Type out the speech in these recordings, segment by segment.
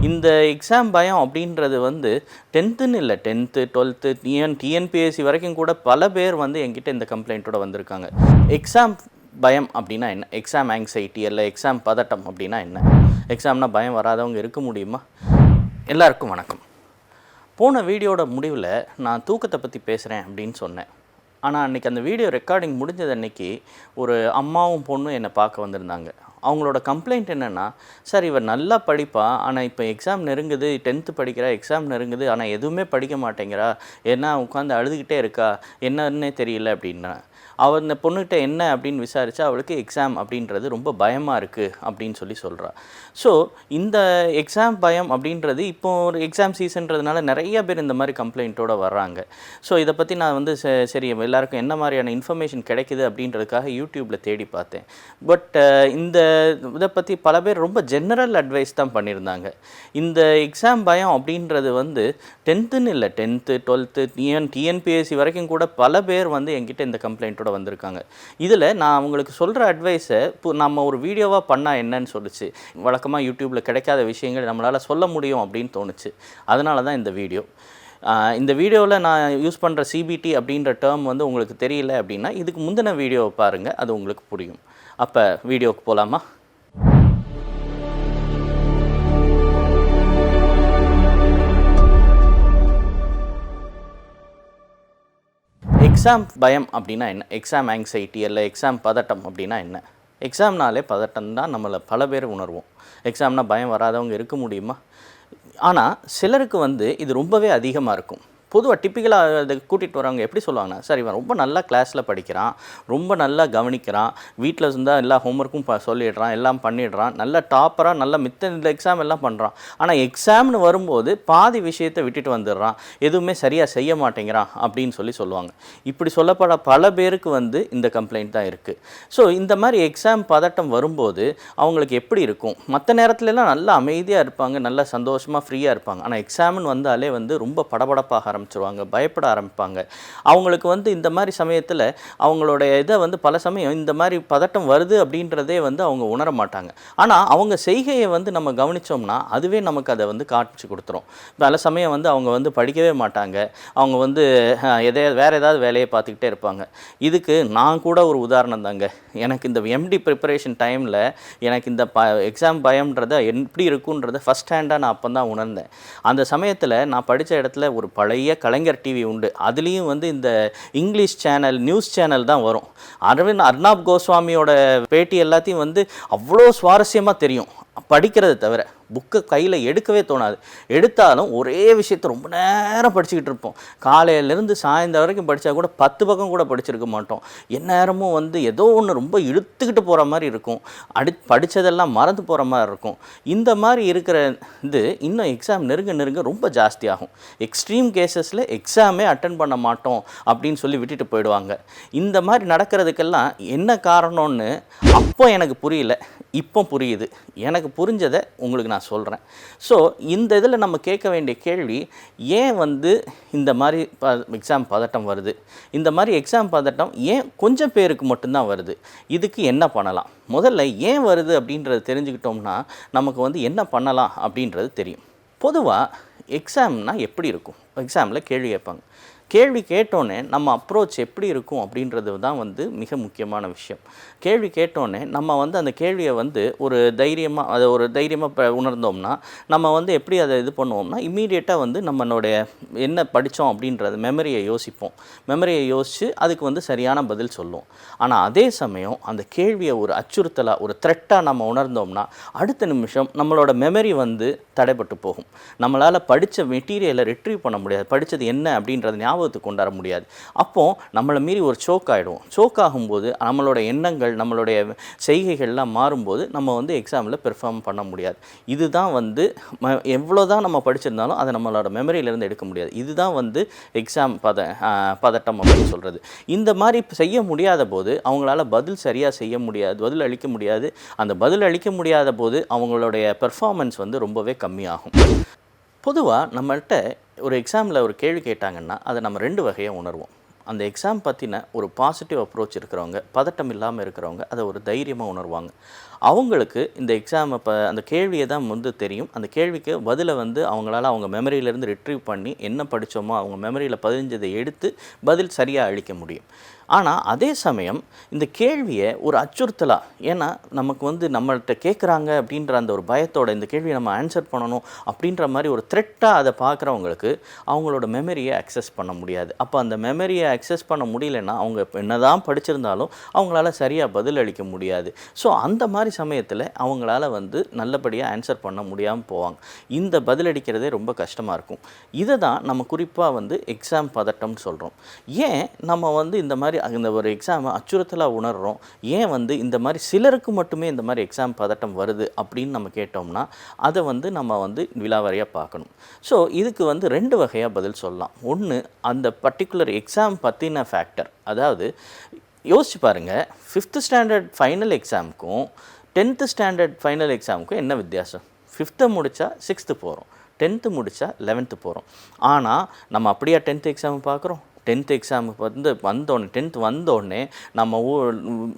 இந்த எக்ஸாம் பயம் அப்படின்றது வந்து 10ன்னு இல்லை, 10th 12th டிஎன்பிஎஸ்சி வரைக்கும் கூட பல பேர் வந்து என்கிட்ட இந்த கம்ப்ளைண்ட்டோட வந்திருக்காங்க. எக்ஸாம் பயம் அப்படின்னா என்ன? எக்ஸாம் ஆங்ஸைட்டி இல்லை எக்ஸாம் பதட்டம் அப்படின்னா என்ன? எக்ஸாம்னா பயம் வராதவங்க இருக்க முடியுமா? எல்லாருக்கும் வணக்கம். போன வீடியோட முடிவில் நான் தூக்கத்தை பற்றி பேசுகிறேன் அப்படின்னு சொன்னேன். ஆனால் அன்றைக்கி அந்த வீடியோ ரெக்கார்டிங் முடிஞ்சது அன்றைக்கி ஒரு அம்மாவும் பொண்ணும் என்னை பார்க்க வந்திருந்தாங்க. அவங்களோட கம்ப்ளைண்ட் என்னென்னா, சார் இவர் நல்லா படிப்பா, ஆனால் இப்போ எக்ஸாம் நெருங்குது, 10th படிக்கிறா, எக்ஸாம் நெருங்குது, ஆனால் எதுவுமே படிக்க மாட்டேங்கிறா, ஏன்னா உட்காந்து அழுதுகிட்டே இருக்கா, என்னன்னே தெரியல அப்படின்னா. அவள் இந்த பொண்ணுகிட்ட என்ன அப்படின்னு விசாரித்தா அவளுக்கு எக்ஸாம் அப்படின்றது ரொம்ப பயமாக இருக்குது அப்படின்னு சொல்கிறா. ஸோ இந்த எக்ஸாம் பயம் அப்படின்றது இப்போ ஒரு எக்ஸாம் சீசன்றதுனால நிறைய பேர் இந்த மாதிரி கம்ப்ளைண்ட்டோடு வர்றாங்க. ஸோ இதை பற்றி நான் வந்து சரி எல்லாருக்கும் என்ன மாதிரியான இன்ஃபர்மேஷன் கிடைக்குது அப்படின்றதுக்காக யூடியூப்பில் தேடி பார்த்தேன். பட் இந்த இதை பற்றி பல பேர் ரொம்ப ஜென்ரல் அட்வைஸ் தான் பண்ணியிருந்தாங்க. இந்த எக்ஸாம் பயம் அப்படின்றது வந்து 10ன்னு இல்லை, 10th 12th டிஎன்பிஎஸ்சி வரைக்கும் கூட பல பேர் வந்து என்கிட்ட இந்த கம்ப்ளைண்ட்டோட வந்திருக்காங்க. இதில் நான் அவங்களுக்கு சொல்கிற அட்வைஸை இப்போ நம்ம ஒரு வீடியோவாக பண்ணால் என்னன்னு சொல்லிச்சு. வழக்கமாக யூடியூப்பில் கிடைக்காத விஷயங்கள் நம்மளால் சொல்ல முடியும் அப்படின்னு தோணுச்சு. அதனால தான் இந்த வீடியோ. இந்த வீடியோவில் நான் யூஸ் பண்ணுற சிபிடி அப்படின்ற டேர்ம் வந்து உங்களுக்கு தெரியல அப்படின்னா இதுக்கு முந்தின வீடியோவை பாருங்கள், அது உங்களுக்கு புரியும். அப்போ வீடியோவுக்கு போகலாமா? எக்ஸாம் பயம் அப்படின்னா என்ன? எக்ஸாம் ஆங்ஸைட்டி இல்லை எக்ஸாம் பதட்டம் அப்படின்னா என்ன? எக்ஸாம்னாலே பதட்டம் தான் நம்மளை பல பேர் உணர்வோம். எக்ஸாம்னா பயம் வராதவங்க இருக்க முடியுமா? ஆனால் சிலருக்கு வந்து இது ரொம்பவே அதிகமாக இருக்கும். பொதுவாக டிப்பிக்கலாக அதை கூட்டிகிட்டு வரவங்க எப்படி சொல்லுவாங்கன்னா, சார் இவன் ரொம்ப நல்லா கிளாஸில் படிக்கிறான், ரொம்ப நல்லா கவனிக்கிறான், வீட்டில் இருந்தால் எல்லா ஹோம்ஒர்க்கும் சொல்லிடுறான், எல்லாம் பண்ணிடுறான், நல்ல டாப்பராக நல்ல இந்த எக்ஸாம் எல்லாம் பண்ணுறான். ஆனால் எக்ஸாம்னு வரும்போது பாதி விஷயத்தை விட்டுட்டு வந்துடுறான், எதுவுமே சரியாக செய்ய மாட்டேங்கிறான் அப்படின்னு சொல்லுவாங்க. இப்படி சொல்லப்பட பல பேருக்கு வந்து இந்த கம்ப்ளைண்ட் தான் இருக்குது. ஸோ இந்த மாதிரி எக்ஸாம் பதட்டம் வரும்போது அவங்களுக்கு எப்படி இருக்கும்? மற்ற நேரத்துலலாம் நல்லா அமைதியாக இருப்பாங்க, நல்லா சந்தோஷமாக ஃப்ரீயாக இருப்பாங்க. ஆனால் எக்ஸாம்னு வந்தாலே வந்து ரொம்ப படபடப்பாக ஆரம்பிச்சிருவாங்க, பயப்பட ஆரம்பிப்பாங்க. அவங்களுக்கு வந்து இந்த மாதிரி சமயத்தில் அவங்களுடைய இதை வந்து பல சமயம் இந்த மாதிரி பதட்டம் வருது அப்படின்றதே வந்து அவங்க உணர மாட்டாங்க. ஆனால் அவங்க செய்கையை வந்து நம்ம கவனித்தோம்னா அதுவே நமக்கு அதை வந்து காட்சி கொடுத்துரும். பல சமயம் வந்து அவங்க வந்து படிக்கவே மாட்டாங்க, அவங்க வந்து வேறு ஏதாவது வேலையை பார்த்துக்கிட்டே இருப்பாங்க. இதுக்கு நான் கூட ஒரு உதாரணம் தாங்க. எனக்கு இந்த எம்டி ப்ரிப்பரேஷன் டைமில் எனக்கு இந்த எக்ஸாம் பயம்ன்றதை எப்படி இருக்குன்றதை ஃபஸ்ட் ஹேண்டாக நான் அப்போ தான் உணர்ந்தேன். அந்த சமயத்தில் நான் படித்த இடத்துல ஒரு பழைய கலைஞர் டிவி உண்டு. அதுலேயும் வந்து இந்த இங்கிலீஷ் சேனல், நியூஸ் சேனல் தான் வரும். அர்னாப் கோஸ்வாமியோட பேட்டி எல்லாத்தையும் வந்து அவ்வளோ சுவாரஸ்யமாக தெரியும் படிக்கிறத தவிர. புக்கை கையில் எடுக்கவே தோணாது. எடுத்தாலும் ஒரே விஷயத்தை ரொம்ப நேரம் படிச்சுக்கிட்டு இருப்போம். காலையிலேருந்து சாயந்தரம் வரைக்கும் படித்தா கூட 10 பக்கம் கூட படிச்சிருக்க மாட்டோம். எந்நேரமும் வந்து ஏதோ ஒன்று ரொம்ப இழுத்துக்கிட்டு போகிற மாதிரி இருக்கும். படித்ததெல்லாம் மறந்து போகிற மாதிரி இருக்கும். இந்த மாதிரி இருக்கிற இது இன்னும் எக்ஸாம் நெருங்க ரொம்ப ஜாஸ்தியாகும். எக்ஸ்ட்ரீம் கேசஸில் எக்ஸாமே அட்டன் பண்ண மாட்டோம் அப்படின்னு சொல்லி விட்டுட்டு போயிடுவாங்க. இந்த மாதிரி நடக்கிறதுக்கெல்லாம் என்ன காரணம்னு அப்போ எனக்கு புரியல, இப்போ புரியுது. எனக்கு புரிஞ்சதை உங்களுக்கு நான் சொல்கிறேன். ஸோ இந்த இதில் நம்ம கேட்க வேண்டிய கேள்வி, ஏன் வந்து இந்த மாதிரி எக்ஸாம் பதட்டம் வருது? இந்த மாதிரி எக்ஸாம் பதட்டம் ஏன் கொஞ்சம் பேருக்கு மட்டும்தான் வருது? இதுக்கு என்ன பண்ணலாம்? முதல்ல ஏன் வருது அப்படின்றத தெரிஞ்சுக்கிட்டோம்னா நமக்கு வந்து என்ன பண்ணலாம் அப்படின்றது தெரியும். பொதுவாக எக்ஸாம்னால் எப்படி இருக்கும்? எக்ஸாமில் கேள்வி கேட்பாங்க. கேள்வி கேட்டோன்னே நம்ம அப்ரோச் எப்படி இருக்கும் அப்படின்றது தான் வந்து மிக முக்கியமான விஷயம். கேள்வி கேட்டோன்னே நம்ம வந்து அந்த கேள்வியை வந்து ஒரு தைரியமாக உணர்ந்தோம்னா நம்ம வந்து எப்படி அதை இது பண்ணுவோம்னா இம்மீடியட்டாக வந்து நம்மளுடைய என்ன படித்தோம் அப்படின்றது மெமரியை யோசிப்போம். மெமரியை யோசித்து அதுக்கு வந்து சரியான பதில் சொல்லுவோம். ஆனால் அதே சமயம் அந்த கேள்வியை ஒரு அச்சுறுத்தலாக, ஒரு த்ரெட்டாக நம்ம உணர்ந்தோம்னா அடுத்த நிமிஷம் நம்மளோட மெமரி வந்து தடைப்பட்டு போகும். நம்மளால் படித்த மெட்டீரியலை ரிட்ரீவ் பண்ண முடியாது, படித்தது என்ன அப்படின்றது ஞாபகத்துக்கு கொண்டாட முடியாது. அப்போது நம்மளை மீறி ஒரு சோக் ஆகிடுவோம். சோக் ஆகும்போது நம்மளோட எண்ணங்கள், நம்மளுடைய செய்கைகள்லாம் மாறும்போது நம்ம வந்து எக்ஸாமில் பெர்ஃபார்ம் பண்ண முடியாது. இதுதான் வந்து எவ்வளோ தான் நம்ம படிச்சிருந்தாலும் அதை நம்மளோட மெமரியிலேருந்து எடுக்க முடியாது. இதுதான் வந்து எக்ஸாம் பதட்டம் அப்படின்னு சொல்கிறது. இந்த மாதிரி செய்ய முடியாத போது அவங்களால பதில் சரியாக செய்ய முடியாது, பதில் அளிக்க முடியாது. அந்த பதில் அளிக்க முடியாத போது அவங்களுடைய பெர்ஃபார்மன்ஸ் வந்து ரொம்பவே கம்மியாகும். பொதுவாக நம்மள்கிட்ட ஒரு எக்ஸாமில் ஒரு கேள்வி கேட்டாங்கன்னா அதை நம்ம 2 வகையாக உணர்வோம். அந்த எக்ஸாம் பற்றின ஒரு பாசிட்டிவ் அப்ரோச் இருக்கிறவங்க, பதட்டம் இல்லாமல் இருக்கிறவங்க அதை ஒரு தைரியமாக உணர்வாங்க. அவங்களுக்கு இந்த எக்ஸாம் அந்த கேள்வியை தான் வந்து தெரியும். அந்த கேள்விக்கு பதிலை வந்து அவங்களால அவங்க மெமரியிலேருந்து ரிட்ரீவ் பண்ணி என்ன படித்தோமோ அவங்க மெமரியில் பதிஞ்சதை எடுத்து பதில் சரியாக அளிக்க முடியும். ஆனால் அதே சமயம் இந்த கேள்வியை ஒரு அச்சுறுத்தலாக, ஏன்னா நமக்கு வந்து நம்மள்கிட்ட கேட்குறாங்க அப்படின்ற அந்த ஒரு பயத்தோட இந்த கேள்வியை நம்ம ஆன்சர் பண்ணணும் அப்படின்ற மாதிரி ஒரு த்ரெட்டாக அதை பார்க்குறவங்களுக்கு அவங்களோட மெமரியை அக்சஸ் பண்ண முடியாது. அப்போ அந்த மெமரியை அக்சஸ் பண்ண முடியலன்னா அவங்க என்ன தான் படிச்சிருந்தாலும் அவங்களால சரியாக பதில் அளிக்க முடியாது. ஸோ அந்த மாதிரி சமயத்தில் அவங்களால வந்து நல்லபடியாக ஆன்சர் பண்ண முடியாமல் போவாங்க. இந்த பதிலளிக்கிறதே ரொம்ப கஷ்டமாக இருக்கும். இதை தான் நம்ம குறிப்பாக வந்து எக்ஸாம் பதட்டம்னு சொல்கிறோம். ஏன் நம்ம வந்து இந்த மாதிரி இந்த ஒரு எக்ஸாமை அச்சுறுத்தலாக உணர்கிறோம், ஏன் வந்து இந்த மாதிரி சிலருக்கு மட்டுமே இந்த மாதிரி எக்ஸாம் பதட்டம் வருது அப்படின்னு நம்ம கேட்டோம்னா அதை வந்து நம்ம வந்து விலாவாரியாக பார்க்கணும். ஸோ இதுக்கு வந்து 2 வகையாக பதில் சொல்லலாம். ஒன்று, அந்த பர்டிகுலர் எக்ஸாம் பற்றின ஃபேக்டர். அதாவது யோசிச்சு பாருங்கள், 5th ஸ்டாண்டர்ட் ஃபைனல் எக்ஸாமுக்கும் 10th ஸ்டாண்டர்ட் ஃபைனல் எக்ஸாமுக்கும் என்ன வித்தியாசம்? 5th முடித்தா 6th போகிறோம், 10th முடித்தா 11th போகிறோம். ஆனால் நம்ம அப்படியா 10th எக்ஸாம் பார்க்குறோம்? 10th எக்ஸாமுக்கு வந்து வந்தோடனே 10th வந்தோடனே நம்ம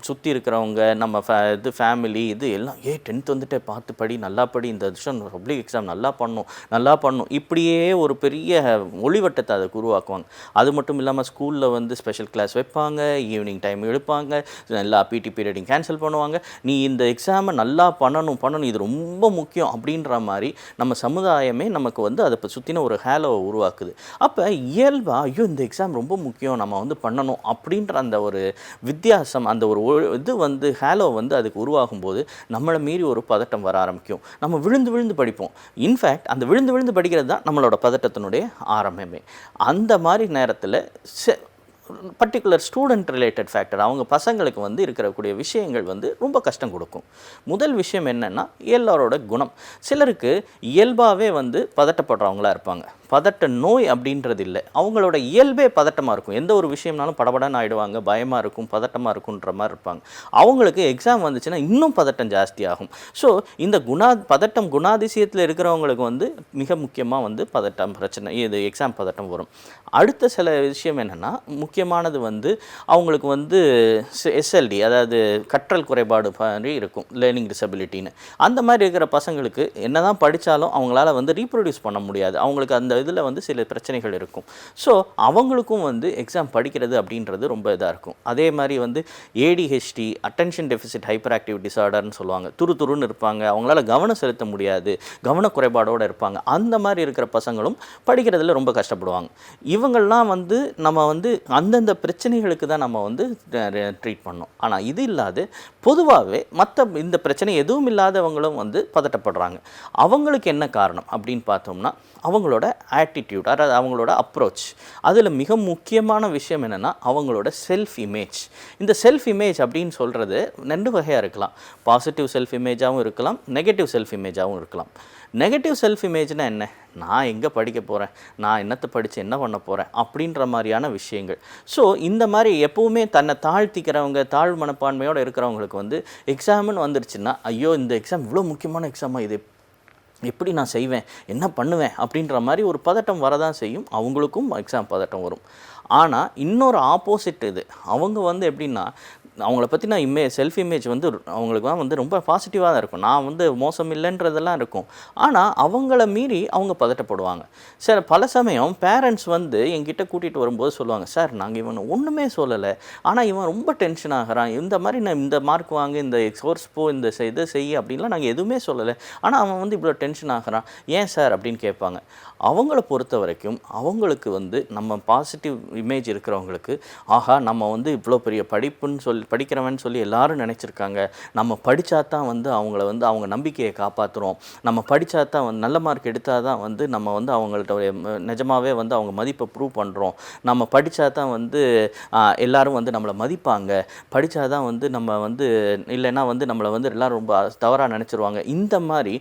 சுற்றி இருக்கிறவங்க நம்ம ஃபேமிலி இது எல்லாம் 10th வந்துட்டு பார்த்து படி, நல்லா படி, இந்த வருஷம் பப்ளிக் எக்ஸாம் நல்லா பண்ணணும் இப்படியே ஒரு பெரிய ஒளிவட்டத்தை அதை உருவாக்குவாங்க. அது மட்டும் இல்லாமல் ஸ்கூலில் வந்து ஸ்பெஷல் கிளாஸ் வைப்பாங்க, ஈவினிங் டைம் எடுப்பாங்க, எல்லா பிடி பீரியடையும் கேன்சல் பண்ணுவாங்க. நீ இந்த எக்ஸாமை நல்லா பண்ணணும் இது ரொம்ப முக்கியம் அப்படின்ற மாதிரி நம்ம சமுதாயமே நமக்கு வந்து அதை சுற்றின ஒரு ஹேலோவை உருவாக்குது. அப்போ இயல்பாக ஐயோ இந்த எக்ஸாம் ரொம்ப முக்கியம், நம்ம வந்து பண்ணணும் அப்படின்ற அந்த ஒரு வித்தியாசம், அந்த ஒரு இது வந்து ஹேலோ வந்து அதுக்கு உருவாகும் போது நம்மளை மீறி ஒரு பதட்டம் வர ஆரம்பிக்கும். நம்ம விழுந்து படிப்போம். இன்ஃபேக்ட் அந்த விழுந்து படிக்கிறது தான் நம்மளோட பதட்டத்தினுடைய ஆரம்பமே. அந்த மாதிரி நேரத்தில் பர்டிகுலர் ஸ்டூடெண்ட் ரிலேட்டட் ஃபேக்டர், அவங்க பசங்களுக்கு வந்து இருக்கக்கூடிய விஷயங்கள் வந்து ரொம்ப கஷ்டம் கொடுக்கும். முதல் விஷயம் என்னென்னா எல்லாரோட குணம். சிலருக்கு இயல்பாகவே வந்து பதட்டப்படுறவங்களா இருப்பாங்க. பதட்ட நோய் அப்படின்றது இல்லை, அவங்களோட இயல்பே பதட்டமாக இருக்கும். எந்த ஒரு விஷயம்னாலும் படபடன்னு ஆகிடுவாங்க, பயமாக இருக்கும், பதட்டமாக இருக்குன்ற மாதிரி இருப்பாங்க. அவங்களுக்கு எக்ஸாம் வந்துச்சுன்னா இன்னும் பதட்டம் ஜாஸ்தியாகும். ஸோ இந்த பதட்டம் குணாதிசயத்தில் இருக்கிறவங்களுக்கு வந்து மிக முக்கியமாக வந்து பதட்டம் பிரச்சனை, இது எக்ஸாம் பதட்டம் வரும். அடுத்த சில விஷயம் என்னென்னா முக்கியமானது வந்து அவங்களுக்கு வந்து எஸ்எல்டி, அதாவது கற்றல் குறைபாடு மாதிரி இருக்கும், லேர்னிங் டிசபிலிட்டின்னு. அந்த மாதிரி இருக்கிற பசங்களுக்கு என்ன தான் படித்தாலும் அவங்களால வந்து ரீப்ரொடியூஸ் பண்ண முடியாது. அவங்களுக்கு அந்த இதில் வந்து சில பிரச்சனைகள் இருக்கும். ஸோ அவங்களுக்கும் வந்து எக்ஸாம் படிக்கிறது அப்படின்றது ரொம்ப இதாக இருக்கும். அதே மாதிரி வந்து ADHD, attention deficit hyperactive டிசார்டர்னு சொல்லுவாங்க. துருன்னு இருப்பாங்க, அவங்களால கவனம் செலுத்த முடியாது, கவனக்குறைபாடோடு இருப்பாங்க. அந்த மாதிரி இருக்கிற பசங்களும் படிக்கிறதுல ரொம்ப கஷ்டப்படுவாங்க. இவங்கள்லாம் வந்து நம்ம வந்து அந்தந்த பிரச்சனைகளுக்கு தான் நம்ம வந்து ட்ரீட் பண்ணோம். ஆனால் இது இல்லாது பொதுவாகவே மற்ற இந்த பிரச்சனை எதுவும் இல்லாதவங்களும் வந்து பதட்டப்படுறாங்க. அவங்களுக்கு என்ன காரணம் அப்படின்னு பார்த்தோம்னா அவங்களோட ஆட்டிடியூட், அதாவது அவங்களோட அப்ரோச். அதில் மிக முக்கியமான விஷயம் என்னென்னா அவங்களோட செல்ஃப் இமேஜ். இந்த செல்ஃப் இமேஜ் அப்படின்னு சொல்கிறது 2 வகையாக இருக்கலாம். பாசிட்டிவ் செல்ஃப் இமேஜாகவும் இருக்கலாம், நெகட்டிவ் செல்ஃப் இமேஜாகவும் இருக்கலாம். நெகட்டிவ் செல்ஃப் இமேஜ்னால் என்ன? நான் எங்கே படிக்க போகிறேன், நான் என்னத்தை படித்து என்ன பண்ண போகிறேன் அப்படின்ற மாதிரியான விஷயங்கள். ஸோ இந்த மாதிரி எப்போவுமே தன்னை தாழ்த்திக்கிறவங்க, தாழ்வு மனப்பான்மையோடு இருக்கிறவங்களுக்கு வந்து எக்ஸாம்னு வந்துருச்சுன்னா ஐயோ இந்த எக்ஸாம் இவ்வளோ முக்கியமான எக்ஸாமாக, இது எப்படி நான் செய்வேன், என்ன பண்ணுவேன் அப்படின்ற மாதிரி ஒரு பதட்டம் வரதான் செய்யும். அவங்களுக்கும் எக்ஸாம் பதட்டம் வரும். ஆனால் இன்னொரு ஆப்போசிட் இது, அவங்க வந்து எப்படின்னா அவங்கள பற்றின செல்ஃப் இமேஜ் வந்து அவங்களுக்கு தான் வந்து ரொம்ப பாசிட்டிவாக தான் இருக்கும். நான் வந்து மோசம் இல்லைன்றதெல்லாம் இருக்கும். ஆனால் அவங்கள மீறி அவங்க பதட்டப்படுவாங்க. சார் பல சமயம் பேரண்ட்ஸ் வந்து என்கிட்ட கூட்டிகிட்டு வரும்போது சொல்லுவாங்க, சார் நாங்கள் இவனை ஒன்றுமே சொல்லலை, ஆனால் இவன் ரொம்ப டென்ஷன் ஆகிறான், இந்த மாதிரி நான் இந்த மார்க் வாங்க, இந்த கோர்ஸ் போ, இந்த இதை செய்ய அப்படின்லாம் நாங்கள் எதுவுமே சொல்லலை, ஆனால் அவன் வந்து இவ்வளோ டென்ஷன் ஆகிறான், ஏன் சார் அப்படின்னு கேட்பாங்க. அவங்கள பொறுத்த வரைக்கும் அவங்களுக்கு வந்து நம்ம பாசிட்டிவ் இமேஜ் இருக்கிறவங்களுக்கு ஆஹா நம்ம வந்து இவ்வளோ பெரிய படிக்கிறவன்னு சொல்லி எல்லாரும் நினச்சிருக்காங்க, நம்ம படித்தா தான் வந்து அவங்கள வந்து அவங்க நம்பிக்கையை காப்பாற்றுறோம், நம்ம படித்தா தான் வந்து நல்ல மார்க் எடுத்தால் தான் வந்து நம்ம வந்து அவங்கள்ட்ட நிஜமாகவே வந்து அவங்க மதிப்பை ப்ரூவ் பண்ணுறோம், நம்ம படித்தா தான் வந்து எல்லோரும் வந்து நம்மளை மதிப்பாங்க, படித்தா தான் வந்து நம்ம வந்து இல்லைன்னா வந்து நம்மளை வந்து எல்லோரும் ரொம்ப தவறாக நினச்சிருவாங்க, இந்த மாதிரி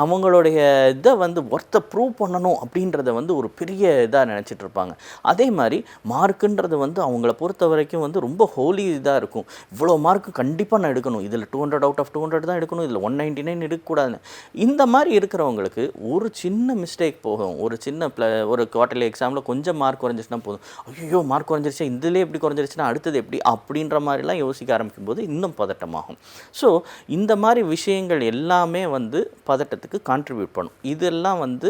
அவங்களுடைய இதை வந்து ஒர்த்தை ப்ரூவ் பண்ணணும் அப்படின்றத வந்து ஒரு பெரிய இதாக நினச்சிட்டு இருப்பாங்க. அதே மாதிரி மார்க்குன்றது வந்து அவங்கள பொறுத்த வரைக்கும் வந்து ரொம்ப ஹோலி இதாக தான் இருக்கும். இவ்வளோ மார்க் கண்டிப்பாக நான் எடுக்கணும், இதில் 200 அவுட் ஆஃப் 200 தான் எடுக்கணும், இதில் 199 எடுக்கக்கூடாதுன்னு. இந்த மாதிரி இருக்கிறவங்களுக்கு ஒரு சின்ன மிஸ்டேக் போகும், ஒரு சின்ன ஒரு குவார்ட்டர்லி எக்ஸாமில் கொஞ்சம் மார்க் குறைஞ்சிச்சுன்னா போதும், ஐயோ மார்க் குறைஞ்சிருச்சா, இதிலே எப்படி குறைஞ்சிருச்சுன்னா அடுத்தது எப்படி, அப்படின்ற மாதிரிலாம் யோசிக்க ஆரம்பிக்கும் போது இன்னும் பதட்டமாகும். ஸோ இந்த மாதிரி விஷயங்கள் எல்லாமே வந்து பதட்டத்துக்கு கான்ட்ரிபியூட் பண்ணும். இதெல்லாம் வந்து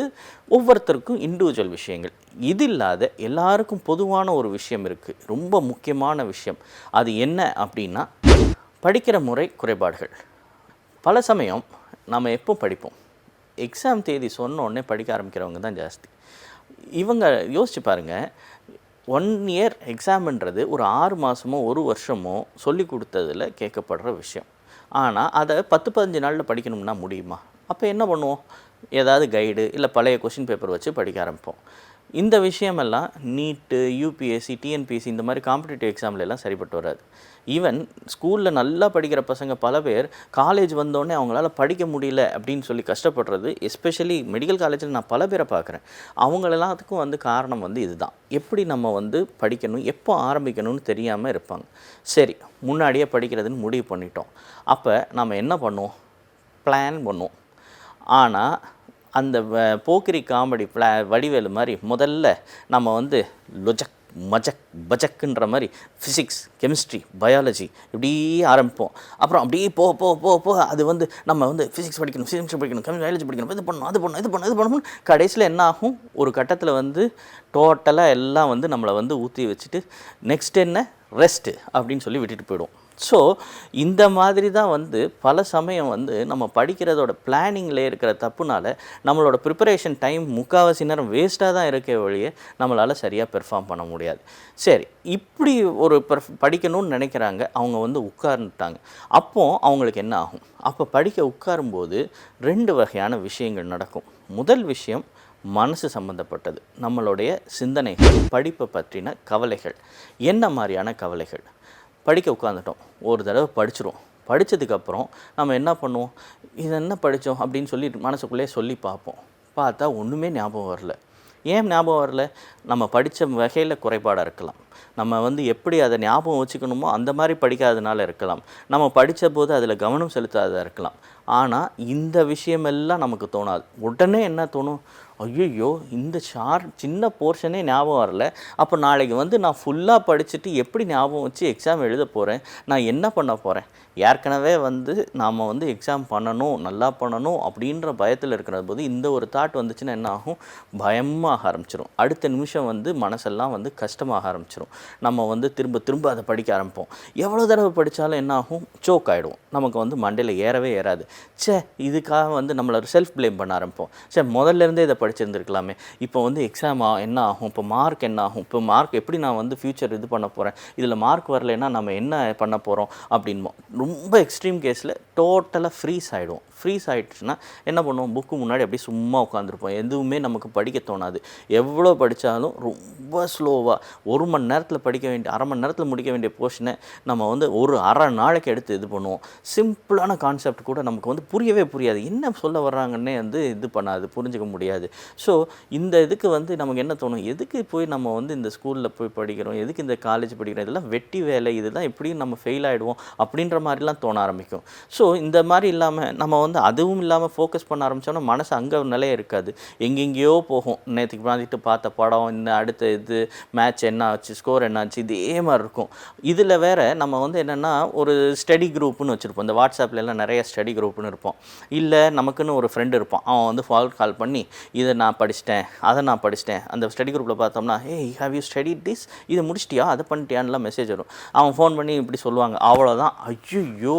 ஒவ்வொருத்தருக்கும் இண்டிவிஜுவல் விஷயங்கள். இது இல்லாத எல்லாருக்கும் பொதுவான ஒரு விஷயம் இருக்குது, ரொம்ப முக்கியமான விஷயம். அது என்ன அப்படின்னா படிக்கிற முறை குறைபாடுகள். பல சமயம் நம்ம எப்போ படிப்போம், எக்ஸாம் தேதி சொன்ன உடனே படிக்க ஆரம்பிக்கிறவங்க தான் ஜாஸ்தி. இவங்க யோசிச்சு பாருங்கள், 1 இயர் எக்ஸாம்ன்றது ஒரு 6 மாதமோ 1 வருஷமோ சொல்லி கொடுத்ததில் கேட்கப்படுற விஷயம். ஆனால் அதை 10-15 நாளில் படிக்கணும்னா முடியுமா? அப்போ என்ன பண்ணுவோம், ஏதாவது கைடு இல்லை பழைய கொஷின் பேப்பர் வச்சு படிக்க ஆரம்பிப்போம். இந்த விஷயமெல்லாம் நீட்டு, யூபிஎஸ்சி, டிஎன்பிஎஸ்சி இந்த மாதிரி காம்படிட்டிவ் எக்ஸாம்லலாம் சரிப்பட்டு வராது. ஈவன் ஸ்கூலில் நல்லா படிக்கிற பசங்க பல பேர் காலேஜ் வந்தோடனே அவங்களால படிக்க முடியல அப்படின்னு சொல்லி கஷ்டப்படுறது, எஸ்பெஷலி மெடிக்கல் காலேஜில் நான் பல பேரை பார்க்குறேன். அவங்களெல்லாத்துக்கும் வந்து காரணம் வந்து இதுதான், எப்படி நம்ம வந்து படிக்கணும், எப்போ ஆரம்பிக்கணும்னு தெரியாமல் இருப்பாங்க. சரி, முன்னாடியே படிக்கிறதுன்னு முடிவு பண்ணிட்டோம். அப்போ நம்ம என்ன பண்ணுவோம், பிளான் பண்ணுவோம். ஆனால் அந்த போக்கிரி காமெடி வடிவேலு மாதிரி முதல்ல நம்ம வந்து லொஜக் மஜக் பஜக்குன்ற மாதிரி ஃபிசிக்ஸ், கெமிஸ்ட்ரி, பயாலஜி இப்படி ஆரம்பிப்போம். அப்புறம் அப்படியே போக அது வந்து நம்ம வந்து ஃபிசிக்ஸ் படிக்கணும், பயாலஜி படிக்கணும், இது பண்ணணும், இது பண்ணணும். கடைசியில் என்ன ஆகும், ஒரு கட்டத்தில் வந்து டோட்டலாக எல்லாம் வந்து நம்மளை வந்து ஊற்றி வச்சுட்டு நெக்ஸ்ட் என்ன ரெஸ்ட்டு அப்படின்னு சொல்லி விட்டுட்டு போயிடுவோம். ஸோ இந்த மாதிரி தான் வந்து பல சமயம் வந்து நம்ம படிக்கிறதோட பிளானிங்கில் இருக்கிற தப்புனால நம்மளோட ப்ரிப்பரேஷன் டைம் முக்கால்வாசி நேரம் வேஸ்ட்டாக தான் இருக்க வழியே நம்மளால் சரியாக பெர்ஃபார்ம் பண்ண முடியாது. சரி, இப்படி ஒரு படிக்கணும்னு நினைக்கிறாங்க, அவங்க வந்து உட்கார்ந்துட்டாங்க. அப்போது அவங்களுக்கு என்ன ஆகும், அப்போ படிக்க உட்காரும்போது 2 வகையான விஷயங்கள் நடக்கும். முதல் விஷயம் மனசு சம்மந்தப்பட்டது, நம்மளுடைய சிந்தனைகள், படிப்பை பற்றின கவலைகள். என்ன மாதிரியான கவலைகள், படிக்க உட்காந்துட்டோம், ஒரு தடவை படிச்சிரும், படித்ததுக்கப்புறம் நம்ம என்ன பண்ணுவோம், இது என்ன படித்தோம் அப்படின்னு சொல்லி மனசுக்குள்ளே சொல்லி பார்ப்போம். பார்த்தா ஒன்றுமே ஞாபகம் வரல. ஏன் ஞாபகம் வரல, நம்ம படித்த வகையில் குறைபாடாக இருக்கலாம், நம்ம வந்து எப்படி அதை ஞாபகம் வச்சுக்கணுமோ அந்த மாதிரி படிக்காதனால இருக்கலாம், நம்ம படித்த போது அதில் கவனம் செலுத்தாததாக இருக்கலாம். ஆனால் இந்த விஷயமெல்லாம் நமக்கு தோணாது. உடனே என்ன தோணும், ஐயோ இந்த சின்ன போர்ஷனே ஞாபகம் வரல, அப்போ நாளைக்கு வந்து நான் ஃபுல்லாக படிச்சுட்டு எப்படி ஞாபகம் வச்சு எக்ஸாம் எழுத போகிறேன், நான் என்ன பண்ண போகிறேன். ஏற்கனவே வந்து நாம் வந்து எக்ஸாம் பண்ணணும், நல்லா பண்ணணும் அப்படின்ற பயத்தில் இருக்கிற போது இந்த ஒரு தாட் வந்துச்சுன்னா என்ன ஆகும், பயமாக ஆரம்பிச்சிடும். அடுத்த நிமிஷம் வந்து மனசெல்லாம் வந்து கஷ்டமாக ஆரம்பிச்சிடும். நம்ம வந்து திரும்ப அதை படிக்க ஆரம்பிப்போம். எவ்வளோ தடவை படித்தாலும் என்ன ஆகும், சோக் ஆகிடும், நமக்கு வந்து மண்டையில் ஏறவே ஏறாது. இதுக்காக வந்து நம்மளை செல்ஃப் ப்ளேம் பண்ண ஆரம்பிப்போம். முதல்லேருந்தே இதை படிச்சிருந்துருக்கலாமே, இப்போ வந்து எக்ஸாம் என்ன ஆகும், இப்போ மார்க் என்ன ஆகும், இப்போ மார்க் எப்படி நான் வந்து ஃப்யூச்சர் இது பண்ண போகிறேன், இதில் மார்க் வரலைன்னா நம்ம என்ன பண்ண போகிறோம் அப்படின்போம். ரொம்ப எக்ஸ்ட்ரீம் கேஸில் டோட்டலாக ஃப்ரீஸ் ஆகிடும். ஃப்ரீஸ் ஆகிடுச்சுன்னா என்ன பண்ணுவோம், புக்கு முன்னாடி அப்படியே சும்மா உட்காந்துருப்போம், எதுவுமே நமக்கு படிக்க தோணாது. எவ்வளோ படித்தாலும் ரொம்ப ஸ்லோவாக 1 மணி நேரத்தில் படிக்க வேண்டிய, அரை மணி நேரத்தில் முடிக்க வேண்டிய போர்ஷனை நம்ம வந்து ஒரு அரை நாளைக்கு எடுத்து இது பண்ணுவோம். சிம்பிளான கான்செப்ட் கூட நமக்கு வந்து புரியவே புரியாது, என்ன சொல்ல வர்றாங்கன்னே வந்து இது பண்ணாது, புரிஞ்சிக்க முடியாது. ஸோ இந்த இதுக்கு வந்து நமக்கு என்ன தோணும், எதுக்கு போய் நம்ம வந்து இந்த ஸ்கூலில் போய் படிக்கிறோம், எதுக்கு இந்த காலேஜ் படிக்கிறோம், இதெல்லாம் வெட்டி வேலை, இதெல்லாம் எப்படியும் நம்ம ஃபெயில் ஆகிடுவோம் அப்படின்ற மாதிரிலாம் தோண ஆரம்பிக்கும். ஸோ இந்த மாதிரி இல்லாமல் நம்ம வந்து அதுவும் இல்லாமல் ஃபோக்கஸ் பண்ண ஆரம்பித்தோன்னா மனசு அங்கே நிலையே இருக்காது, எங்கெங்கேயோ போகும். நேற்றுக்கு பார்த்துட்டு பார்த்த படம், இந்த அடுத்த இது மேட்ச் என்ன ஆச்சு, ஸ்கோர் என்ன ஆச்சு, இதே மாதிரி இருக்கும். இதில் வேறு நம்ம வந்து என்னென்னா ஒரு ஸ்டடி குரூப்புன்னு வச்சுருப்போம், இந்த வாட்ஸ்அப்லாம் நிறைய ஸ்டடி குரூப்புன்னு இருப்போம். இல்லை நமக்குன்னு ஒரு ஃப்ரெண்டு இருப்பான், அவன் வந்து ஃபார்வர்ட் கால் பண்ணி இதை நான் படிச்சிட்டேன், அதை நான் படிச்சிட்டேன். அந்த ஸ்டடி குரூப்பில் பார்த்தோம்னா, ஹேவ் யூ ஸ்டடிட் திஸ், இதை முடிச்சிட்டியா, அதை பண்ணிட்டியான்லாம் மெசேஜ் வரும். அவன் ஃபோன் பண்ணி இப்படி சொல்லுவாங்க, அவ்வளோதான், ஐயோ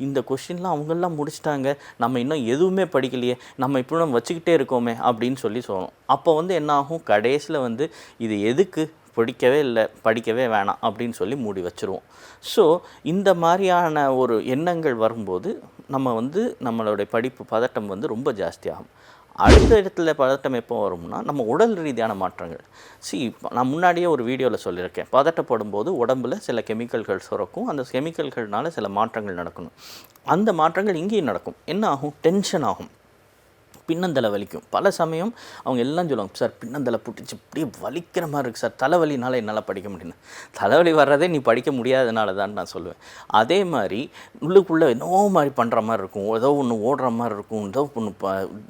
இந்த கொஸ்டின்லாம் அவங்கெல்லாம் முடிச்சிட்டாங்க, நம்ம இன்னும் எதுவுமே படிக்கலையே, நம்ம இப்போ நம்ம வச்சுக்கிட்டே இருக்கோமே அப்படின்னு சொல்லி சொல்லணும். அப்போ வந்து என்ன ஆகும், கடைசியில் வந்து இது எதுக்கு படிக்கவே இல்லை, படிக்கவே வேணாம் அப்படின்னு சொல்லி மூடி வச்சுருவோம். ஸோ இந்த மாதிரியான ஒரு எண்ணங்கள் வரும்போது நம்ம வந்து நம்மளுடைய படிப்பு பதட்டம் வந்து ரொம்ப ஜாஸ்தியாகும். அடுத்த இடத்துல பதட்டம் எப்போ வரும்னா நம்ம உடல் ரீதியான மாற்றங்கள். நான் முன்னாடியே ஒரு வீடியோவில் சொல்லியிருக்கேன், பதட்டப்படும் போது உடம்பில் சில கெமிக்கல்கள் சுரக்கும், அந்த கெமிக்கல்கள்னால சில மாற்றங்கள் நடக்கணும். அந்த மாற்றங்கள் இங்கேயும் நடக்கும். என்ன ஆகும், டென்ஷன் ஆகும். பின்னந்தலை வலிக்கும். பல சமயம் அவங்க எல்லாம் சொல்லுவாங்க, சார் பின்னந்தலை புட்டிச்சு இப்படியே வலிக்கிற மாதிரி இருக்குது சார், தலைவலினால என்னால் படிக்க முடியல. தலைவலி வர்றதே நீ படிக்க முடியாதனால தான் நான் சொல்லுவேன். அதே மாதிரி உள்ளுக்குள்ளே என்னோ மாதிரி பண்ணுற மாதிரி இருக்கும், ஏதோ ஒன்று ஓடுற மாதிரி இருக்கும், ஏதோ ஒன்று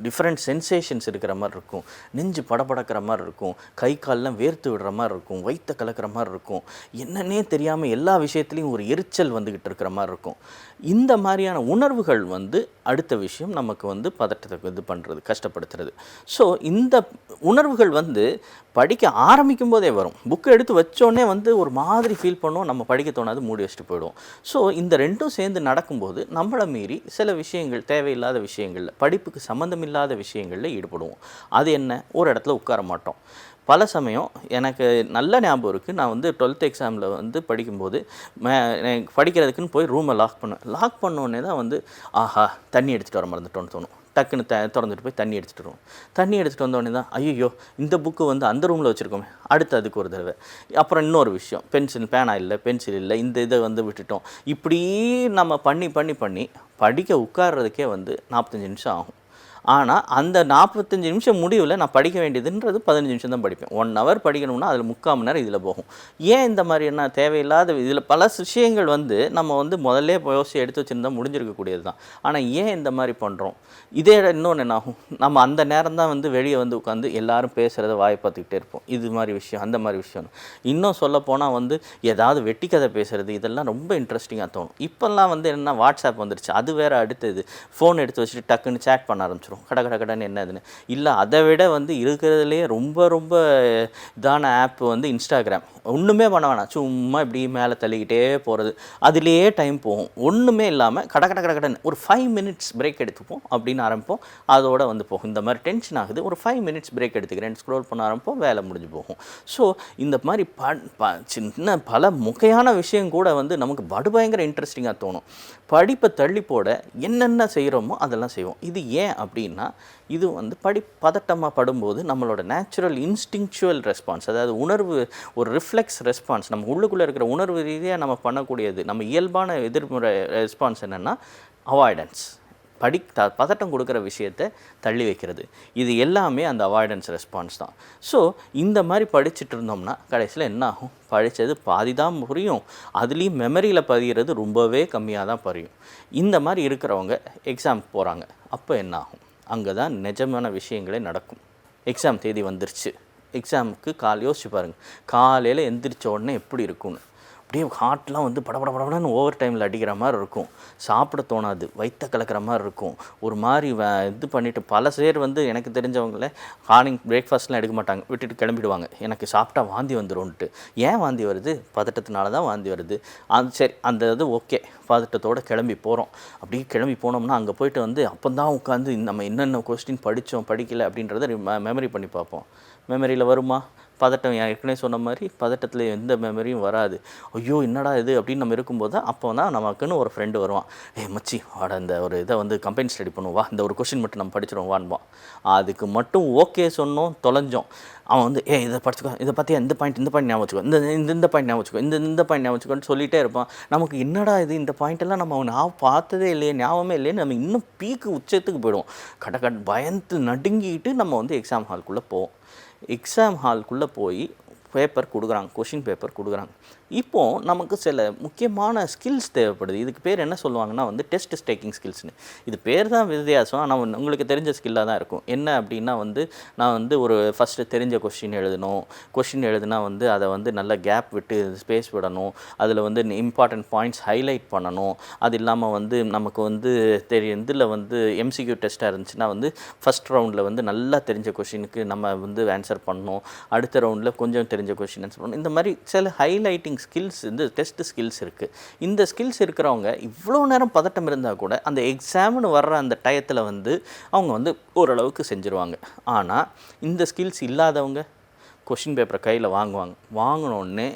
டிஃப்ரெண்ட் சென்சேஷன்ஸ் இருக்கிற மாதிரி இருக்கும், நெஞ்சு படபடக்கிற மாதிரி இருக்கும், கை கால்லாம் வேர்த்து விடுற மாதிரி இருக்கும், வயிற்ற கலக்கிற மாதிரி இருக்கும், என்னன்னே தெரியாமல் எல்லா விஷயத்துலையும் ஒரு எரிச்சல் வந்துக்கிட்டு இருக்கிற மாதிரி இருக்கும். இந்த மாதிரியான உணர்வுகள் அடுத்த விஷயம் நமக்கு பதட்டத்தை இது பண்ணுறது, கஷ்டப்படுத்துறது. ஸோ இந்த உணர்வுகள் படிக்க ஆரம்பிக்கும் போதே வரும். புக்கை எடுத்து வச்சோடனே ஒரு மாதிரி ஃபீல் பண்ணுவோம், நம்ம படிக்க தோணாது, மூடி வச்சுட்டு போயிடுவோம். ஸோ இந்த ரெண்டும் சேர்ந்து நடக்கும்போது நம்மளை மீறி சில விஷயங்கள், தேவையில்லாத விஷயங்களில், படிப்புக்கு சம்மந்தமில்லாத விஷயங்களில் ஈடுபடுவோம். அது என்ன, ஒரு இடத்துல உட்கார மாட்டோம். பல சமயம் எனக்கு நல்ல ஞாபகம் இருக்குது, நான் 12th எக்ஸாமில் படிக்கும்போது படிக்கிறதுக்குன்னு போய் ரூமை லாக் பண்ணோடனே தான் ஆஹா தண்ணி எடுத்துகிட்டு வர மறந்துட்டோன்னு தோணும். டக்குன்னு திறந்துட்டு போய் தண்ணி எடுத்துகிட்டு வருவோம். தண்ணி எடுத்துகிட்டு வந்தோடனே தான் ஐயோ இந்த புக்கு அந்த ரூமில் வச்சுருக்கோமே, அடுத்து அதுக்கு ஒரு தடவை. அப்புறம் இன்னொரு விஷயம், பேனா இல்லை, பென்சில் இல்லை, இந்த இதை விட்டுட்டோம். இப்படி நம்ம பண்ணி பண்ணி பண்ணி படிக்க உட்கார்றதுக்கே 45 நிமிஷம் ஆகும். ஆனால் அந்த 45 நிமிஷம் முடிவில் நான் படிக்க வேண்டியதுன்றது 15 நிமிஷம் தான் படிப்பேன். 1 ஹவர் படிக்கணும்னா அதில் 3/4 மணி நேரம் இதில் போகும். ஏன் இந்த மாதிரி என்ன தேவையில்லாத இதில் பல விஷயங்கள் நம்ம முதல்ல யோசிச்சு எடுத்து வச்சுருந்தா முடிஞ்சிருக்கக்கூடியது தான். ஆனால் ஏன் இந்த மாதிரி பண்ணுறோம்? இதே இன்னொன்று என்ன ஆகும், நம்ம அந்த நேரம் தான் வெளியே உட்காந்து எல்லாரும் பேசுகிறத வாயை பார்த்துக்கிட்டே இருப்போம். இது மாதிரி விஷயம், அந்த மாதிரி விஷயம். இன்னும் சொல்லப்போனால் ஏதாவது வெட்டி கதை பேசுகிறது, இதெல்லாம் ரொம்ப இன்ட்ரெஸ்டிங்காக தோணும். இப்போல்லாம் என்ன வாட்ஸ்அப் வந்துருச்சு, அது வேறு அடுத்தது. ஃபோன் எடுத்து வச்சுட்டு டக்குன்னு சேட் பண்ண ஆரம்பிச்சிடும், கடன்னு என்னதுன்னு. இல்லை அதை விட இருக்கிறதுலே ரொம்ப ரொம்ப இதான ஆப் இன்ஸ்டாகிராம். ஒன்றுமே பண்ண வேணாம், சும்மா இப்படி மேலே தள்ளிக்கிட்டே போகிறது, அதுலேயே டைம் போகும். ஒன்றுமே இல்லாமல் கடன்னு ஒரு 5 மினிட்ஸ் பிரேக் எடுத்துப்போம் அப்படின்னு ஆரம்பிப்போம், அதோட போகும். இந்த மாதிரி டென்ஷன் ஆகுது, ஒரு 5 மினிட்ஸ் பிரேக் எடுத்துக்கிறேன், ஸ்க்ரோல் பண்ண ஆரம்பிப்போம், வேலை முடிஞ்சு போகும். ஸோ இந்த மாதிரி சின்ன பல முக்கியமான விஷயம் கூட நமக்கு படுபயங்கர இன்ட்ரெஸ்டிங்காக தோணும். படிப்பை தள்ளி போட என்னென்ன செய்கிறோமோ அதெல்லாம் செய்வோம். இது ஏன் அப்படின்னா, இது பதட்டமாக படும்போது நம்மளோட நேச்சுரல் இன்ஸ்டிங்க்சுவல் ரெஸ்பான்ஸ், அதாவது உணர்வு, ஒரு ரிஃப்ளெக்ஸ் ரெஸ்பான்ஸ், நம்ம உள்ளுக்குள்ளே இருக்கிற உணர்வு ரீதியாக நம்ம பண்ணக்கூடியது, நம்ம இயல்பான எதிர்முறை ரெஸ்பான்ஸ் என்னென்னா அவாய்டன்ஸ். பதட்டம் கொடுக்குற விஷயத்தை தள்ளி வைக்கிறது. இது எல்லாமே அந்த அவாய்டன்ஸ் ரெஸ்பான்ஸ் தான். ஸோ இந்த மாதிரி படிச்சுட்டு இருந்தோம்னா கடைசியில் என்ன ஆகும், படித்தது பாதி தான் புரியும், அதுலேயும் மெமரியில் பதிகிறது ரொம்பவே கம்மியாக தான் புரியும். இந்த மாதிரி இருக்கிறவங்க எக்ஸாம் போகிறாங்க, அப்போ என்ன ஆகும், அங்கே தான் நிஜமான விஷயங்களே நடக்கும். எக்ஸாம் தேதி வந்துருச்சு, எக்ஸாமுக்கு யோசிச்சு பாருங்கள், காலையில் எந்திரிச்ச உடனே எப்படி இருக்கும்னு. அப்படியே ஹார்ட்லாம் படபடன்னு ஓவர் டைமில் அடிக்கிற மாதிரி இருக்கும், சாப்பிட தோணாது, வயிற்ற கலக்கிற மாதிரி இருக்கும், ஒரு மாதிரி இது பண்ணிவிட்டு பல பேர் எனக்கு தெரிஞ்சவங்களே மார்னிங் பிரேக்ஃபாஸ்ட்லாம் எடுக்க மாட்டாங்க, விட்டுட்டு கிளம்பிடுவாங்க. எனக்கு சாப்பிட்டா வாந்தி வந்துடும்ன்ட்டு. ஏன் வாந்தி வருது? பதட்டத்தினால தான் வாந்தி வருது. சரி, அந்த இது ஓகே, பதட்டத்தோடு கிளம்பி போகிறோம். அப்படியே கிளம்பி போனோம்னா அங்கே போய்ட்டு அப்போ தான் உட்காந்து நம்ம என்னென்ன கொஸ்டின் படித்தோம் படிக்கலை அப்படின்றத மெமரி பண்ணி பார்ப்போம். மெமரியில் வருமா? பதட்டம், ஏற்கனவே சொன்ன மாதிரி பதட்டத்தில் எந்த மெமரியும் வராது. ஐயோ என்னடா இது அப்படின்னு நம்ம இருக்கும்போது தான் அப்போ தான் நமக்குன்னு ஒரு ஃப்ரெண்டு வருவான், மச்சி வாட இந்த ஒரு இதை கம்பைன் ஸ்டடி பண்ணுவா, இந்த ஒரு கொஷின் மட்டும் நம்ம படிச்சிடும் வான்பான். அதுக்கு மட்டும் ஓகே சொன்னோம், தொலைஞ்சோம். அவன் இதை படிச்சுக்கோ, இதை பற்றியா, இந்த பாயிண்ட் ஞாபகம் வச்சுக்கோ, இந்த பாயிண்ட் ஞாபகம் வச்சுக்கோ, இந்த பாயிண்ட் ஞாபகம் வச்சுக்கோன்னு சொல்லிகிட்டே இருப்பான். நமக்கு என்னடா இது, இந்த பாயிண்டெல்லாம் நம்ம பார்த்ததே இல்லையே, ஞாபகமே இல்லையே, நம்ம இன்னும் பீக்கு உச்சத்துக்கு போயிடுவோம். பயந்து நடுங்கிட்டு நம்ம எக்ஸாம் ஹால்குள்ளே போவோம். எக்ஸாம் ஹால்குள்ளே போய் பேப்பர் கொடுக்குறாங்க, கொஷின் பேப்பர் கொடுக்குறாங்க. இப்போது நமக்கு சில முக்கியமான ஸ்கில்ஸ் தேவைப்படுது. இதுக்கு பேர் என்ன சொல்லுவாங்கன்னா டெஸ்ட் டேக்கிங் ஸ்கில்ஸ்னு. இது பேர் தான் வித்தியாசம், ஆனால் உங்களுக்கு தெரிஞ்ச ஸ்கில்லாக தான் இருக்கும். என்ன அப்படின்னா நான் ஒரு ஃபஸ்ட்டு தெரிஞ்ச கொஷின் எழுதணும், கொஷின் எழுதுனா அதை நல்ல கேப் விட்டு ஸ்பேஸ் விடணும், அதில் இம்பார்ட்டன்ட் பாயிண்ட்ஸ் ஹைலைட் பண்ணணும். அது இல்லாமல் நமக்கு தெரியும் இதில் எம்சிக்யூ டெஸ்ட்டாக இருந்துச்சுன்னா ஃபஸ்ட் ரவுண்டில் நல்லா தெரிஞ்ச கொஷினுக்கு நம்ம ஆன்சர் பண்ணணும், அடுத்த ரவுண்டில் கொஞ்சம் தெரிஞ்ச கொஷின் ஆன்சர் பண்ணணும். இந்த மாதிரி சில ஹைலைட்டிங் ஸ்கில்ஸ் டெஸ்ட் ஸ்கில்ஸ் இருக்குது. இந்த ஸ்கில்ஸ் இருக்கிறவங்க இவ்வளோ நேரம் பதட்டம் இருந்தால் கூட அந்த எக்ஸாம்னு வர்ற அந்த டயத்தில் அவங்க ஓரளவுக்கு செஞ்சுருவாங்க. ஆனால் இந்த ஸ்கில்ஸ் இல்லாதவங்க கொஷின் பேப்பரை கையில் வாங்கினோடனே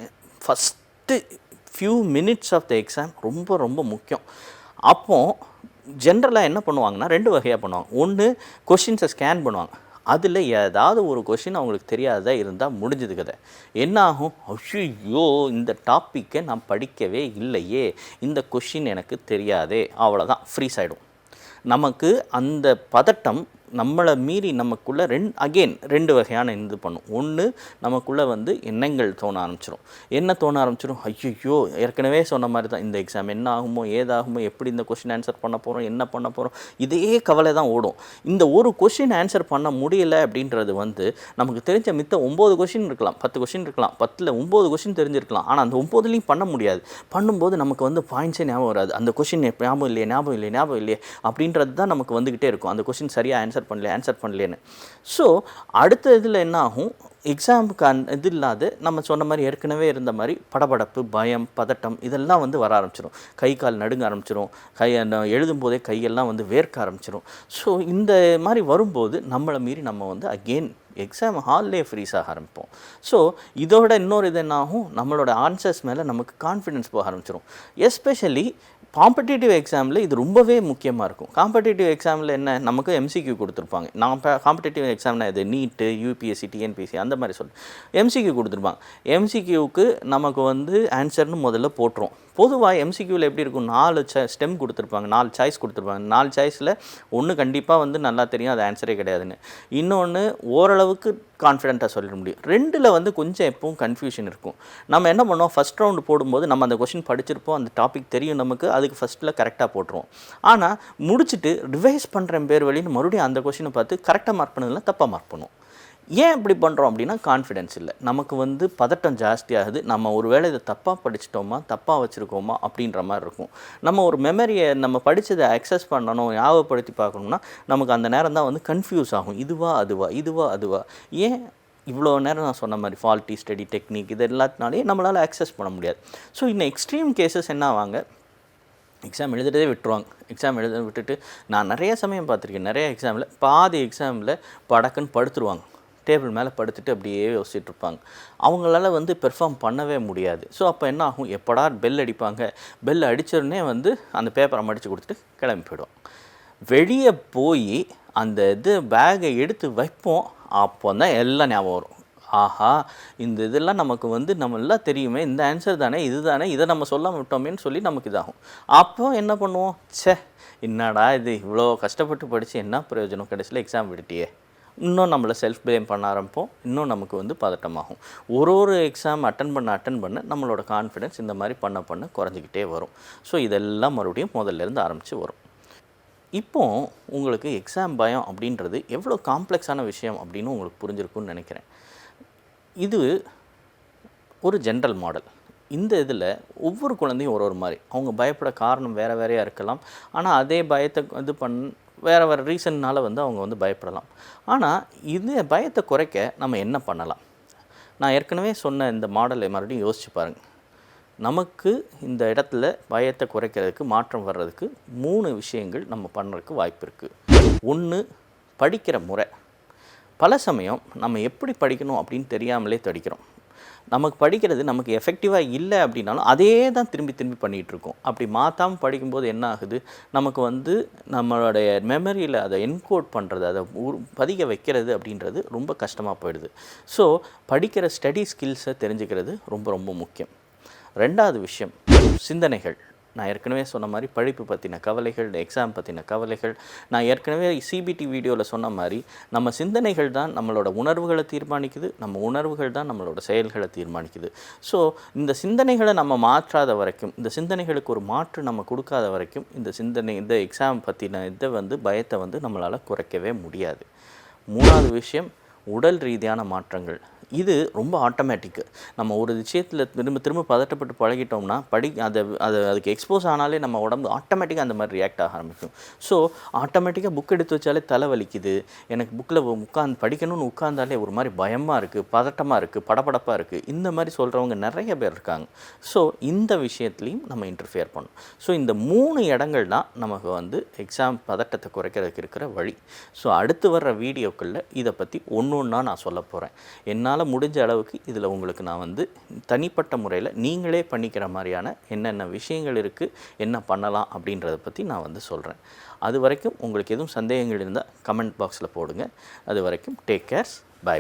first few minutes of the exam ரொம்ப ரொம்ப முக்கியம். அப்போது ஜென்ரலாக என்ன பண்ணுவாங்கன்னா 2 வகையாக பண்ணுவாங்க. ஒன்று, கொஷின்ஸை ஸ்கேன் பண்ணுவாங்க, அதில் ஏதாவது ஒரு கொஷின் அவங்களுக்கு தெரியாததாக இருந்தால் முடிஞ்சது கதை. என்ன ஆகும், ஐயோ இந்த டாப்பிக்கை நான் படிக்கவே இல்லையே, இந்த கொஷின் எனக்கு தெரியாதே, அவ்வளோதான், ஃப்ரீஸ் ஆகிடும். நமக்கு அந்த பதட்டம் நம்மளை மீறி நமக்குள்ளே ரெண்டு வகையான இது பண்ணும். ஒன்று, நமக்குள்ளே வந்து எண்ணங்கள் தோண ஆரம்பிச்சிடும். என்ன தோண ஆரம்பிச்சிடும்? ஐயோ, ஏற்கனவே சொன்ன மாதிரி தான், இந்த எக்ஸாம் என்ன ஆகுமோ ஏதாகுமோ, எப்படி இந்த கொஷின் ஆன்சர் பண்ண போகிறோம், என்ன பண்ண போகிறோம், இதே கவலை தான் ஓடும். இந்த ஒரு கொஷின் ஆன்சர் பண்ண முடியல அப்படின்றது வந்து நமக்கு தெரிஞ்ச மித்த 9 கொஷின் இருக்கலாம், 10 கொஷின் இருக்கலாம், 10ல் 9 கொஷின் தெரிஞ்சிருக்கலாம். ஆனால் அந்த 9லையும் பண்ண முடியாது. பண்ணும்போது நமக்கு வந்து பாயிண்ட்ஸே ஞாபகம் வராது. அந்த கொஷின் ஞாபகம் இல்லையே அப்படின்றது தான் நமக்கு வந்துக்கிட்டே இருக்கும். அந்த கொஷின் சரியாக ஆன்சர் பண்ணலையேன்னு. ஸோ அடுத்த இதில் என்ன ஆகும், எக்ஸாமுக்கு இது இல்லாத நம்ம சொன்ன மாதிரி ஏற்கனவே இருந்த மாதிரி படபடப்பு, பயம், பதட்டம் இதெல்லாம் வந்து வர ஆரம்பிச்சிடும். கை கால் நடுங்க ஆரம்பிச்சிடும். எழுதும்போதே கையெல்லாம் வந்து வேர்க்க ஆரம்பிச்சிடும். ஸோ இந்த மாதிரி வரும்போது நம்மளை மீறி நம்ம வந்து அகெயின் எக்ஸாம் ஹால்லே ஃப்ரீஸ் ஆக ஆரம்பிப்போம். ஸோ இதோட இன்னொரு இது என்ன ஆகும், நம்மளோட ஆன்சர்ஸ் மேலே நமக்கு கான்ஃபிடென்ஸ் போக ஆரம்பிச்சிடும். எஸ்பெஷலி காம்படிட்டிவ் எக்ஸாமில் இது ரொம்பவே முக்கியமாக இருக்கும். காம்படிட்டிவ் எக்ஸாமில் என்ன, நமக்கு எம்சிக்யூ கொடுத்துருப்பாங்க. நான் இப்போ காம்படிட்டிவ் எக்ஸாம்னா இது நீட்டு, யூபிஎஸ்சி, டிஎன்பிஎஸ்சி அந்த மாதிரி எம்சிக்யூ கொடுத்துருப்பாங்க. எம்சிக்யூவுக்கு நமக்கு வந்து ஆன்சர்னு முதல்ல போட்டுரும். பொதுவாக எம்சிக்யூவில் எப்படி இருக்கும், 4 ஸ்டெம் கொடுத்துருப்பாங்க, 4 சாய்ஸ் கொடுத்துருப்பாங்க. 4 சாய்ஸில் ஒன்று கண்டிப்பாக வந்து நல்லா தெரியும், அது ஆன்சரே கிடையாதுன்னு. இன்னொன்று ஓரளவுக்கு கான்ஃபிடென்ட்டாக சொல்லிட முடியும். 2ல் வந்து கொஞ்சம் எப்பவும் கன்ஃபியூஷன் இருக்கும். நம்ம என்ன பண்ணுவோம், ஃபஸ்ட் ரவுண்டு போடும்போது நம்ம அந்த கொஷின் படிச்சிருப்போம், அந்த டாபிக் தெரியும் நமக்கு, அதுக்கு ஃபஸ்ட்டில் கரெக்டாக போட்டுருவோம். ஆனால் முடிச்சுட்டு ரிவைஸ் பண்ணுற பேர் வழின்னு மறுபடியும் அந்த கொஷினை பார்த்து கரெக்டாக மார்க் பண்ணதில்லை, தப்பாக மார்க் பண்ணுவோம். ஏன் இப்படி பண்ணுறோம் அப்படின்னா, கான்ஃபிடென்ஸ் இல்லை, நமக்கு வந்து பதட்டம் ஜாஸ்தியாகுது. நம்ம ஒரு வேளை இதை தப்பாக படிச்சிட்டோமா, தப்பாக வச்சுருக்கோமா அப்படின்ற மாதிரி இருக்கும். நம்ம ஒரு மெமரியை நம்ம படித்ததை அக்சஸ் பண்ணணும், ஞாபகப்படுத்தி பார்க்கணும்னா நமக்கு அந்த நேரம் தான் வந்து கன்ஃபியூஸ் ஆகும். இதுவா அதுவா. ஏன் இவ்வளோ நேரம் நான் சொன்ன மாதிரி ஃபால்ட்டி ஸ்டடி டெக்னிக் இது எல்லாத்தினாலே நம்மளால் அக்சஸ் பண்ண முடியாது. ஸோ இந்த எக்ஸ்ட்ரீம் கேசஸ் என்ன ஆவாங்க, எக்ஸாம் எழுதுறதே விட்டுருவாங்க. எக்ஸாம் எழுத விட்டுட்டு நான் நிறைய சமயம் பார்த்துருக்கேன். நிறைய எக்ஸாமில் பாதி எக்ஸாமில் படக்குன்னு படுத்துருவாங்க. டேபிள் மேலே படுத்துட்டு அப்படியே யோசிச்சுட்டு இருப்பாங்க. அவங்களால வந்து பெர்ஃபார்ம் பண்ணவே முடியாது. ஸோ அப்போ என்ன ஆகும், எப்படா பெல் அடிப்பாங்க, பெல் அடித்தோடனே வந்து அந்த பேப்பரை மடித்து கொடுத்துட்டு கிளம்பி போய்டும். வெளியே போய் அந்த பேகை எடுத்து வைப்போம், அப்போ தான் எல்லாம் ஞாபகம் வரும். ஆஹா, இந்த இதெல்லாம் நமக்கு வந்து நம்மளாம் தெரியுமே, இந்த ஆன்சர் தானே, இது தானே, இதை நம்ம சொல்லாமல் விட்டோமேன்னு சொல்லி நமக்கு இதாகும். அப்போ என்ன பண்ணுவோம், என்னடா இது இவ்வளோ கஷ்டப்பட்டு படித்து என்ன பிரயோஜனம், கடைசியில் எக்ஸாம் விட்டுட்டியே, இன்னும் நம்மளை செல்ஃப் ப்ளேம் பண்ண ஆரம்பிப்போம். இன்னும் நமக்கு வந்து பதட்டமாகும். ஒரு எக்ஸாம் அட்டன் பண்ண நம்மளோட கான்ஃபிடென்ஸ் இந்த மாதிரி பண்ண குறைஞ்சிக்கிட்டே வரும். ஸோ இதெல்லாம் மறுபடியும் முதல்லேருந்து ஆரம்பித்து வரும். இப்போது உங்களுக்கு எக்ஸாம் பயம் அப்படின்றது எவ்வளோ காம்ப்ளெக்ஸான விஷயம் அப்படின்னு உங்களுக்கு புரிஞ்சிருக்குன்னு நினைக்கிறேன். இது ஒரு ஜென்ரல் மாடல். இந்த இதில் ஒவ்வொரு குழந்தையும் ஒரு மாதிரி, அவங்க பயப்பட காரணம் வேறையாக இருக்கலாம். ஆனால் அதே பயத்தை வேறு ரீசன்னால் வந்து அவங்க வந்து பயப்படலாம். ஆனால் இந்த பயத்தை குறைக்க நம்ம என்ன பண்ணலாம்? நான் ஏற்கனவே சொன்ன இந்த மாடலை மறுபடியும் யோசிச்சு பாருங்கள். நமக்கு இந்த இடத்துல பயத்தை குறைக்கிறதுக்கு, மாற்றம் வர்றதுக்கு 3 விஷயங்கள் நம்ம பண்ணுறதுக்கு வாய்ப்பு இருக்குது. 1, படிக்கிற முறை. பல சமயம் நம்ம எப்படி படிக்கணும் அப்படின்னு தெரியாமலே படிக்கிறோம். நமக்கு படிக்கிறது நமக்கு எஃபெக்டிவாக இல்லை அப்படின்னாலும் அதே தான் திரும்பி பண்ணிகிட்ருக்கோம். அப்படி மாற்றாமல் படிக்கும்போது என்ன ஆகுது, நமக்கு வந்து நம்மளுடைய மெமரியில் அதை என்கோட் பண்ணுறது, அதை பதிக வைக்கிறது அப்படின்றது ரொம்ப கஷ்டமாக போயிடுது. ஸோ படிக்கிற ஸ்டடி ஸ்கில்ஸை தெரிஞ்சுக்கிறது ரொம்ப ரொம்ப முக்கியம். 2வது விஷயம், சிந்தனைகள். நான் ஏற்கனவே சொன்ன மாதிரி படிப்பு பற்றின கவலைகள், எக்ஸாம் பற்றின கவலைகள், நான் ஏற்கனவே சிபிடி வீடியோவில் சொன்ன மாதிரி நம்ம சிந்தனைகள் தான் நம்மளோட உணர்வுகளை தீர்மானிக்குது, நம்ம உணர்வுகள் தான் நம்மளோட செயல்களை தீர்மானிக்குது. ஸோ இந்த சிந்தனைகளை நம்ம மாற்றாத வரைக்கும், இந்த சிந்தனைகளுக்கு ஒரு மாற்று நம்ம கொடுக்காத வரைக்கும் இந்த எக்ஸாம் பற்றின பயத்தை வந்து நம்மளால் குறைக்கவே முடியாது. 3வது விஷயம், உடல் ரீதியான மாற்றங்கள். இது ரொம்ப ஆட்டோமேட்டிக்கு. நம்ம ஒரு விஷயத்தில் திரும்ப பதட்டப்பட்டு பழகிட்டோம்னா அதுக்கு எக்ஸ்போஸ் ஆனாலே நம்ம உடம்பு ஆட்டோமேட்டிக்காக அந்த மாதிரி ரியாக்ட் ஆக ஆரம்பிக்கும். ஸோ ஆட்டோமேட்டிக்காக புக் எடுத்து வச்சாலே தலை வலிக்குது, எனக்கு புக்கில் படிக்கணும்னு உட்கார்ந்தாலே ஒரு மாதிரி பயமாக இருக்குது, பதட்டமாக இருக்குது, படபடப்பாக இருக்குது, இந்த மாதிரி சொல்கிறவங்க நிறைய பேர் இருக்காங்க. ஸோ இந்த விஷயத்துலையும் நம்ம இன்டர்ஃபியர் பண்ணணும். ஸோ இந்த 3 இடங்கள் தான் நமக்கு வந்து எக்ஸாம் பதட்டத்தை குறைக்கிறதுக்கு இருக்கிற வழி. ஸோ அடுத்து வர்ற வீடியோக்களில் இதை பற்றி ஒன்றா நான் சொல்ல போகிறேன். என்னால் முடிஞ்ச அளவுக்கு இதில் உங்களுக்கு நான் வந்து தனிப்பட்ட முறையில் நீங்களே பண்ணிக்கிற மாதிரியான என்னென்ன விஷயங்கள் இருக்குது, என்ன பண்ணலாம் அப்படின்றத பற்றி நான் வந்து சொல்கிறேன். அது வரைக்கும் உங்களுக்கு எதுவும் சந்தேகங்கள் இருந்தால் கமெண்ட் பாக்ஸில் போடுங்க. அது வரைக்கும் டேக் கேர்ஸ், பை.